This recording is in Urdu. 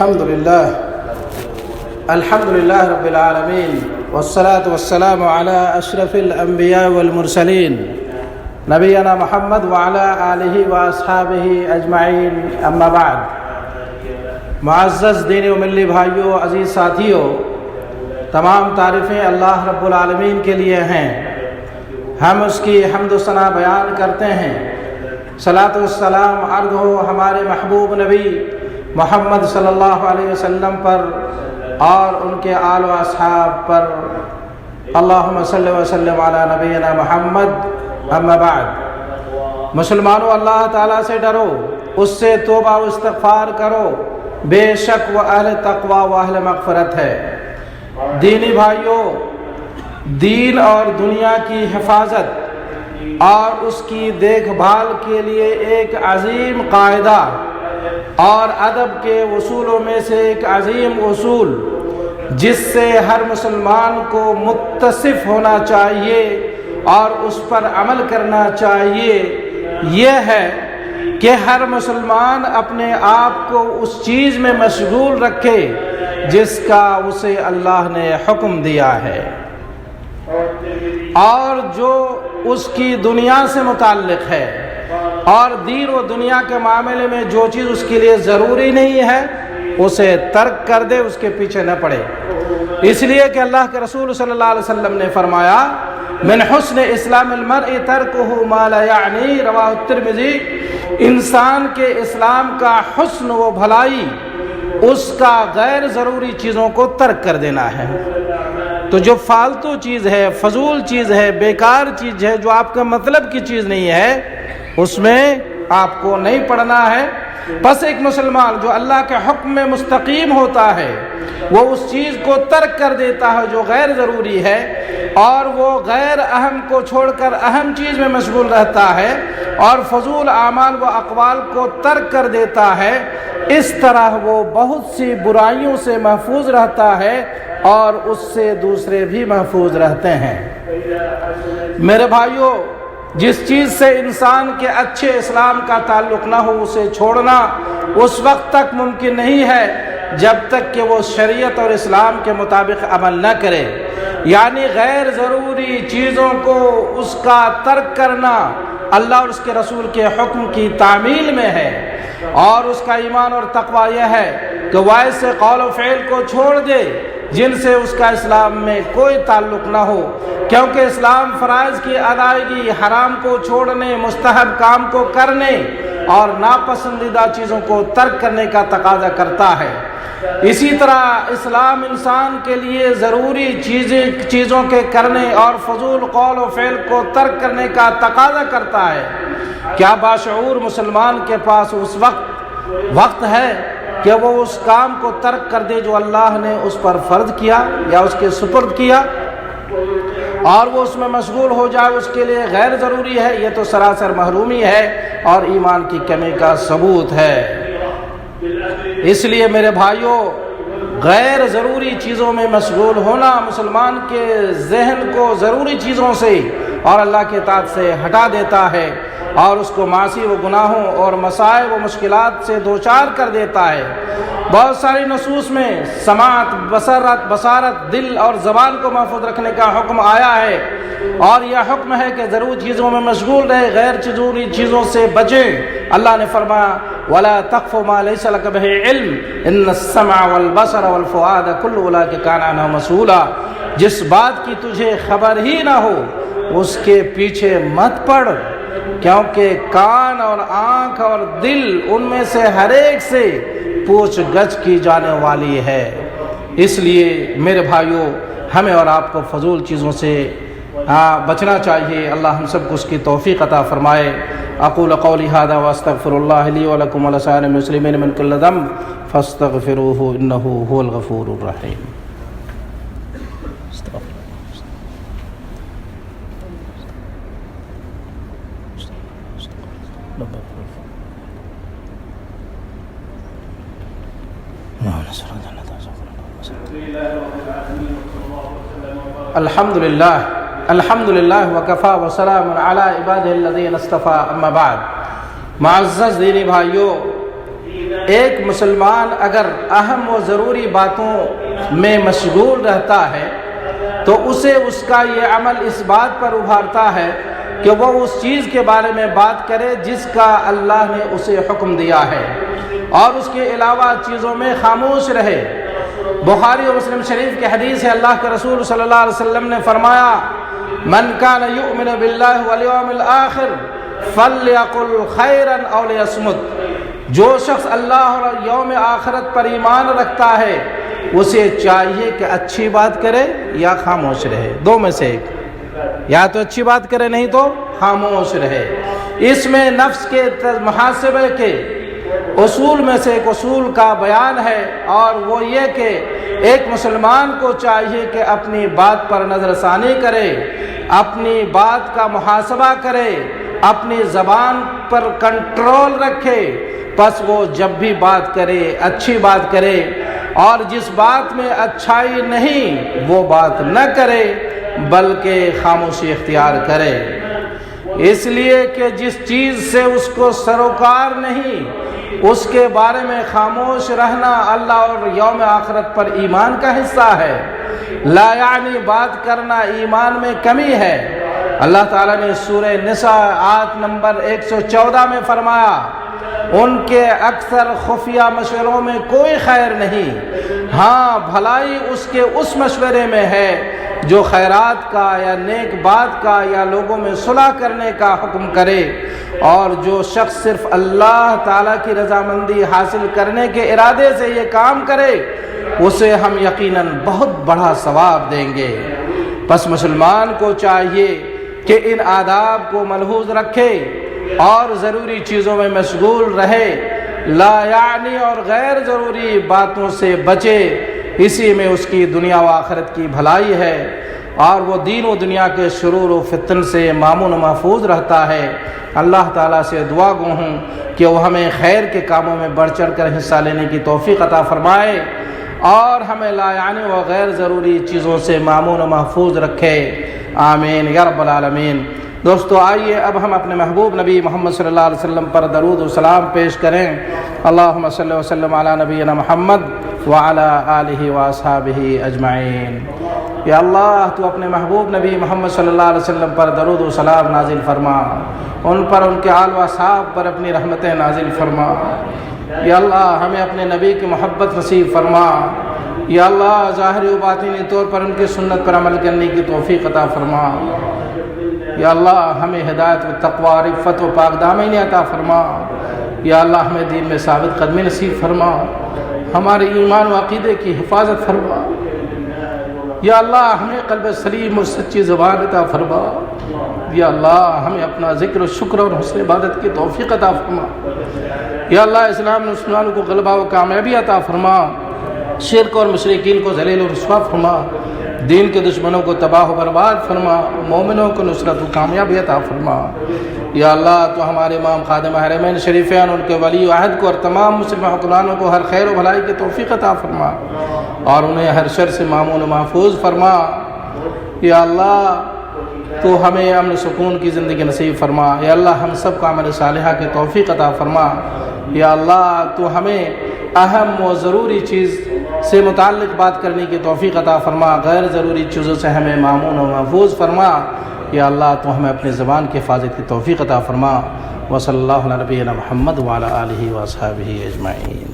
الحمد للہ رب العالمین والصلاة والسلام علی اشرف الانبیاء والمرسلین نبینا محمد وعلی آلہ واصحابہ اجمعین، اما بعد۔ معزز دینی و ملی بھائیوں، عزیز ساتھیوں، تمام تعریفیں اللہ رب العالمین کے لیے ہیں۔ ہم اس کی حمد و ثنا بیان کرتے ہیں۔ صلاۃ والسلام عرض ہو ہمارے محبوب نبی محمد صلی اللہ علیہ وسلم پر اور ان کے آل و اصحاب پر۔ اللہم صلی وسلم علی نبینا محمد، اما بعد۔ مسلمانوں، اللہ تعالیٰ سے ڈرو، اس سے توبہ و استغفار کرو، بے شک وہ اہل تقوی و اہل مغفرت ہے۔ دینی بھائیوں، دین اور دنیا کی حفاظت اور اس کی دیکھ بھال کے لیے ایک عظیم قاعدہ اور ادب کے اصولوں میں سے ایک عظیم اصول جس سے ہر مسلمان کو متصف ہونا چاہیے اور اس پر عمل کرنا چاہیے، یہ ہے کہ ہر مسلمان اپنے آپ کو اس چیز میں مشغول رکھے جس کا اسے اللہ نے حکم دیا ہے، اور جو اس کی دنیا سے متعلق ہے، اور دین و دنیا کے معاملے میں جو چیز اس کے لیے ضروری نہیں ہے اسے ترک کر دے، اس کے پیچھے نہ پڑے۔ اس لیے کہ اللہ کے رسول صلی اللہ علیہ وسلم نے فرمایا، من حسن اسلام المرء ترکہ ما لا یعنی، رواہ الترمذی۔ انسان کے اسلام کا حسن و بھلائی اس کا غیر ضروری چیزوں کو ترک کر دینا ہے۔ تو جو فالتو چیز ہے، فضول چیز ہے، بیکار چیز ہے، جو آپ کا مطلب کی چیز نہیں ہے، اس میں آپ کو نہیں پڑنا ہے۔ بس ایک مسلمان جو اللہ کے حکم میں مستقیم ہوتا ہے، وہ اس چیز کو ترک کر دیتا ہے جو غیر ضروری ہے، اور وہ غیر اہم کو چھوڑ کر اہم چیز میں مشغول رہتا ہے، اور فضول اعمال و اقوال کو ترک کر دیتا ہے۔ اس طرح وہ بہت سی برائیوں سے محفوظ رہتا ہے اور اس سے دوسرے بھی محفوظ رہتے ہیں۔ میرے بھائیوں، جس چیز سے انسان کے اچھے اسلام کا تعلق نہ ہو اسے چھوڑنا اس وقت تک ممکن نہیں ہے جب تک کہ وہ شریعت اور اسلام کے مطابق عمل نہ کرے، یعنی غیر ضروری چیزوں کو اس کا ترک کرنا اللہ اور اس کے رسول کے حکم کی تعمیل میں ہے، اور اس کا ایمان اور تقوی یہ ہے کہ وہ ایسے قول و فعل کو چھوڑ دے جن سے اس کا اسلام میں کوئی تعلق نہ ہو، کیونکہ اسلام فرائض کی ادائیگی، حرام کو چھوڑنے، مستحب کام کو کرنے اور ناپسندیدہ چیزوں کو ترک کرنے کا تقاضا کرتا ہے۔ اسی طرح اسلام انسان کے لیے ضروری چیزوں کے کرنے اور فضول قول و فعل کو ترک کرنے کا تقاضا کرتا ہے۔ کیا باشعور مسلمان کے پاس اس وقت ہے کہ وہ اس کام کو ترک کر دے جو اللہ نے اس پر فرض کیا یا اس کے سپرد کیا، اور وہ اس میں مشغول ہو جائے، اس کے لیے غیر ضروری ہے؟ یہ تو سراسر محرومی ہے اور ایمان کی کمی کا ثبوت ہے۔ اس لیے میرے بھائیوں، غیر ضروری چیزوں میں مشغول ہونا مسلمان کے ذہن کو ضروری چیزوں سے اور اللہ کی اطاعت سے ہٹا دیتا ہے، اور اس کو معاصی و گناہوں اور مسائب و مشکلات سے دوچار کر دیتا ہے۔ بہت ساری نصوص میں سماعت، بصارت، دل اور زبان کو محفوظ رکھنے کا حکم آیا ہے، اور یہ حکم ہے کہ ضروری چیزوں میں مشغول رہے، غیر ضروری چیزوں سے بچیں۔ اللہ نے فرمایا، وَلَا تَقْفُ مَا لَيْسَ لَكَ بِهِ عِلْمٌ إِنَّ السَّمْعَ وَالْبَصَرَ وَالْفُؤَادَ كُلُّ أُولَٰئِكَ كَانَ عَنْهُ مسؤولا۔ جس بات کی تجھے خبر ہی نہ ہو اس کے پیچھے مت پڑ، کیونکہ کان اور آنکھ اور دل ان میں سے ہر ایک سے پوچھ گچھ کی جانے والی ہے۔ اس لیے میرے بھائیوں، ہمیں اور آپ کو فضول چیزوں سے بچنا چاہیے۔ اللہ ہم سب کو اس کی توفیق عطا فرمائے۔ اقول قولی ھذا واستغفر اللہ لی ولکم ولسائر المسلمین من کل ذنب فاستغفروہ انہ ھو الغفور الرحیم۔ الحمد للہ وکفا وسلام علی عبادہ الذین اصطفیٰ، اما بعد۔ معزز دینی بھائیوں، ایک مسلمان اگر اہم و ضروری باتوں میں مشغول رہتا ہے تو اسے اس کا یہ عمل اس بات پر ابھارتا ہے کہ وہ اس چیز کے بارے میں بات کرے جس کا اللہ نے اسے حکم دیا ہے، اور اس کے علاوہ چیزوں میں خاموش رہے۔ بخاری و مسلم شریف کی حدیث ہے، اللہ کے رسول صلی اللہ علیہ وسلم نے فرمایا، من کان یؤمن باللہ والیوم الآخر فلیقل خیرا او لیصمت۔ جو شخص اللہ اور یوم آخرت پر ایمان رکھتا ہے اسے چاہیے کہ اچھی بات کرے یا خاموش رہے، دو میں سے ایک، یا تو اچھی بات کرے نہیں تو خاموش رہے۔ اس میں نفس کے محاسبے کے اصول میں سے ایک اصول کا بیان ہے، اور وہ یہ کہ ایک مسلمان کو چاہیے کہ اپنی بات پر نظر ثانی کرے، اپنی بات کا محاسبہ کرے، اپنی زبان پر کنٹرول رکھے، پس وہ جب بھی بات کرے اچھی بات کرے، اور جس بات میں اچھائی نہیں وہ بات نہ کرے بلکہ خاموشی اختیار کرے، اس لیے کہ جس چیز سے اس کو سروکار نہیں اس کے بارے میں خاموش رہنا اللہ اور یوم آخرت پر ایمان کا حصہ ہے۔ لا یعنی بات کرنا ایمان میں کمی ہے۔ اللہ تعالیٰ نے سورہ نساء آیت نمبر 114 میں فرمایا، ان کے اکثر خفیہ مشوروں میں کوئی خیر نہیں، ہاں بھلائی اس کے اس مشورے میں ہے جو خیرات کا یا نیک بات کا یا لوگوں میں صلح کرنے کا حکم کرے، اور جو شخص صرف اللہ تعالیٰ کی رضامندی حاصل کرنے کے ارادے سے یہ کام کرے اسے ہم یقیناً بہت بڑا ثواب دیں گے۔ پس مسلمان کو چاہیے کہ ان آداب کو ملحوظ رکھے اور ضروری چیزوں میں مشغول رہے، لا یعنی اور غیر ضروری باتوں سے بچے، اسی میں اس کی دنیا و آخرت کی بھلائی ہے، اور وہ دین و دنیا کے شرور و فتن سے مامون و محفوظ رہتا ہے۔ اللہ تعالیٰ سے دعا گو ہوں کہ وہ ہمیں خیر کے کاموں میں بڑھ چڑھ کر حصہ لینے کی توفیق عطا فرمائے، اور ہمیں لا یعنی و غیر ضروری چیزوں سے مامون و محفوظ رکھے، آمین یا رب العالمین۔ دوستو آئیے اب ہم اپنے محبوب نبی محمد صلی اللہ علیہ وسلم پر درود و سلام پیش کریں۔ اللہم صلی وسلم علی نبینا محمد وعلی آلہ واصحابہ اجمعین۔ یا اللہ تو اپنے محبوب نبی محمد صلی اللہ علیہ وسلم پر درود و سلام نازل فرما، ان پر ان کے آل و اصحاب پر اپنی رحمتیں نازل فرما۔ یا اللہ ہمیں اپنے نبی کی محبت نصیب فرما۔ یا اللہ ظاہری و باطنی طور پر ان کی سنت پر عمل کرنے کی توفیق عطا فرما۔ یا اللہ ہمیں ہدایت و تقوی، عفت و پاک دامنی عطا فرما۔ یا اللہ ہمیں دین میں ثابت قدمی نصیب فرما، ہمارے ایمان و عقیدے کی حفاظت فرما۔ یا اللہ ہمیں قلب سلیم اور سچی زبان عطا فرما۔ یا اللہ ہمیں اپنا ذکر و شکر اور حسن عبادت کی توفیق عطا فرما۔ یا اللہ اسلام نے مسلمانوں کو غلبہ و کامیابی عطا فرما، شرک اور مشرکین کو ذلیل و رسوا فرما، دین کے دشمنوں کو تباہ و برباد فرما، مومنوں کو نصرت و کامیابی عطا فرما۔ یا اللہ تو ہمارے امام خادم حرمین شریفین، ان کے ولی عہد کو اور تمام مسلم حکمرانوں کو ہر خیر و بھلائی کی توفیق عطا فرما، اور انہیں ہر شر سے مامون و محفوظ فرما۔ یا اللہ تو ہمیں امن سکون کی زندگی نصیب فرما۔ یا اللہ ہم سب کو عمل صالحہ کی توفیق عطا فرما۔ یا اللہ تو ہمیں اہم و ضروری چیز سے متعلق بات کرنے کی توفیق عطا فرما، غیر ضروری چیزوں سے ہمیں مامون و محفوظ فرما۔ یا اللہ تو ہمیں اپنی زبان کی حفاظت کی توفیق عطا فرما۔ وصلی اللہ علی نبینا محمد وعلی آلہ واصحابہ اجمعین۔